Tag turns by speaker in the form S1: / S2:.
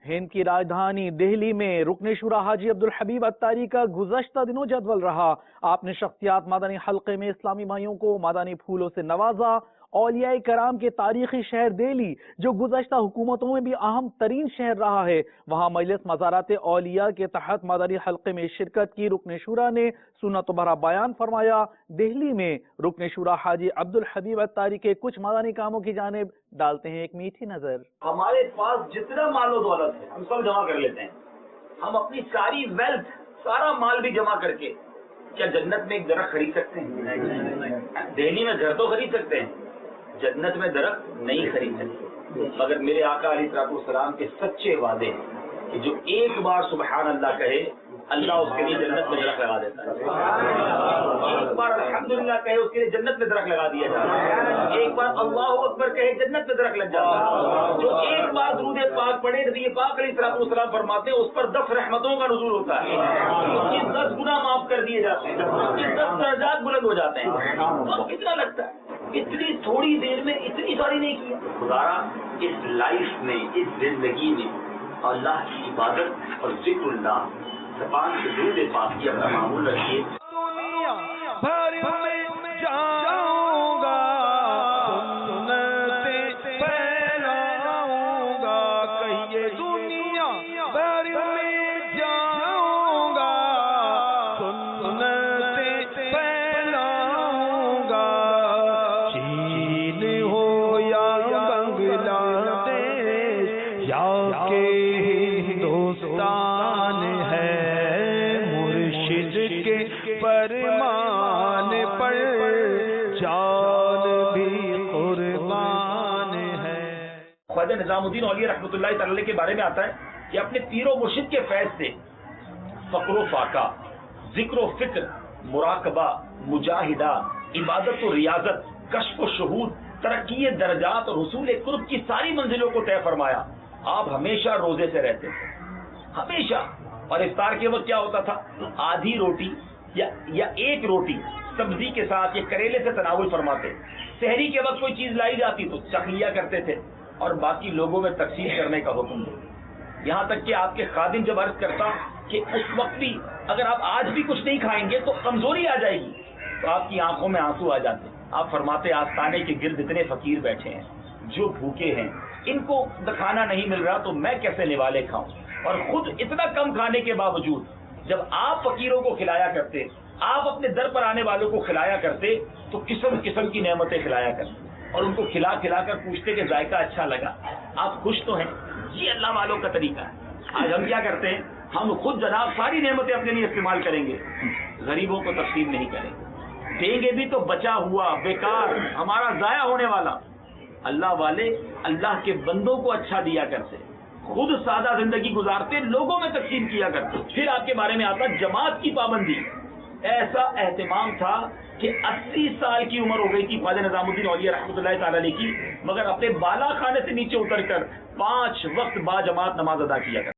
S1: ہند کی راجدھانی دہلی میں رکن شورا حاجی عبدالحبیب اتاری کا گزشتہ دنوں جدول رہا۔ آپ نے شخصیات مدنی حلقے میں اسلامی بھائیوں کو مدنی پھولوں سے نوازا۔ اولیاء کرام کے تاریخی شہر دہلی، جو گزشتہ حکومتوں میں بھی اہم ترین شہر رہا ہے، وہاں مجلس مزارات اولیاء کے تحت مدنی حلقے میں شرکت کی۔ رکن شورا نے سنت و بھرا بیان فرمایا۔ دہلی میں رکن شورا حاجی عبدالحبیب اتاری کے کچھ مدنی کاموں کی جانب ڈالتے ہیں ایک میٹھی نظر۔
S2: ہمارے پاس جتنا مال و دولت ہے ہم سب جمع کر لیتے ہیں، ہم اپنی ساری ویلتھ، سارا مال بھی جمع کر کے کیا جنت میں ایک درخت خرید سکتے ہیں؟ دہلی میں گھر تو خرید سکتے ہیں، جنت میں درخت نہیں خرید سکتے۔ مگر میرے آقا علیہ السلام کے سچے وعدے ہیں کہ جو ایک بار سبحان اللہ کہے، اللہ اس کے لیے جنت میں درخت لگا دیتا ہے۔ ایک بار الحمدللہ کہے، اس کے لیے جنت میں درخت لگا دیا جاتا ہے۔ ایک بار اللہ اکبر کہے، جنت میں درخت لگ جاتا ہے۔ جو ایک بار درود پاک پڑھے، نبی پاک علیہ السلام فرماتے ہیں اس پر 10 رحمتوں کا نزول ہوتا ہے، اس کے 10 گناہ معاف کر دیے جاتے ہیں، اس کے 10 درجات بلند ہو جاتے ہیں۔ اور کتنا لگتا ہے اتنی تھوڑی دیر میں اتنی ساری نہیں کیا۔ خدارا اس لائف میں، اس زندگی میں اللہ کی عبادت اور ذکر اللہ، زبان سے درود پاک کی اپنا معمول رکھیے۔
S3: دنیا بھر میں جاؤں گا، سنتیں پھیلاؤں گا، کہیے دنیا بھر میں جاؤں گا، سنتیں پھیلاؤں گا، چین ہو یا بنگلہ دیش یا کہ ہندوستان ہے، فرمان پر جان بھی قربان ہے۔
S2: خواجہ نظام الدین اولیاء رحمۃ اللہ تعالی کے بارے میں آتا ہے کہ اپنے پیر و مرشد کے فیض سے فقر و فاقہ، ذکر و فکر، مراقبہ، مجاہدہ، عبادت و ریاضت، کشف و شہود، ترقی درجات اور حصول قرب کی ساری منزلوں کو طے فرمایا۔ آپ ہمیشہ روزے سے رہتے تھے، ہمیشہ۔ اور افطار کے وقت کیا ہوتا تھا؟ آدھی روٹی یا ایک روٹی سبزی کے ساتھ یا کریلے سے تناول فرماتے۔ سحری کے وقت کوئی چیز لائی جاتی تو چکھ لیا کرتے تھے اور باقی لوگوں میں تقسیم کرنے کا حکم دے۔ یہاں تک کہ آپ کے خادم جب عرض کرتا کہ اس وقت بھی اگر آپ آج بھی کچھ نہیں کھائیں گے تو کمزوری آ جائے گی، تو آپ کی آنکھوں میں آنسو آ جاتے۔ آپ فرماتے آستانے کے گرد اتنے فقیر بیٹھے ہیں جو بھوکے ہیں، ان کو کھانا نہیں مل رہا تو میں کیسے نوالے کھاؤں؟ اور خود اتنا کم کھانے کے باوجود جب آپ فقیروں کو کھلایا کرتے، آپ اپنے در پر آنے والوں کو کھلایا کرتے تو قسم قسم کی نعمتیں کھلایا کرتے اور ان کو کھلا کھلا کر پوچھتے کہ ذائقہ اچھا لگا، آپ خوش تو ہیں؟ یہ اللہ والوں کا طریقہ ہے۔ آج ہم کیا کرتے ہیں؟ ہم خود جناب ساری نعمتیں اپنے لیے استعمال کریں گے، غریبوں کو تقسیم نہیں کریں گے، دیں گے بھی تو بچا ہوا، بیکار، ہمارا ضائع ہونے والا۔ اللہ والے اللہ کے بندوں کو اچھا دیا کرتے، خود سادہ زندگی گزارتے، لوگوں میں تقسیم کیا کرتے۔ پھر آپ کے بارے میں آتا جماعت کی پابندی۔ ایسا اہتمام تھا کہ 80 سال کی عمر ہو گئی تھی خواجہ نظام الدین اولیاء رحمۃ اللہ تعالی علیہ کی، مگر اپنے بالا خانے سے نیچے اتر کر 5 وقت با جماعت نماز ادا کیا کرتے۔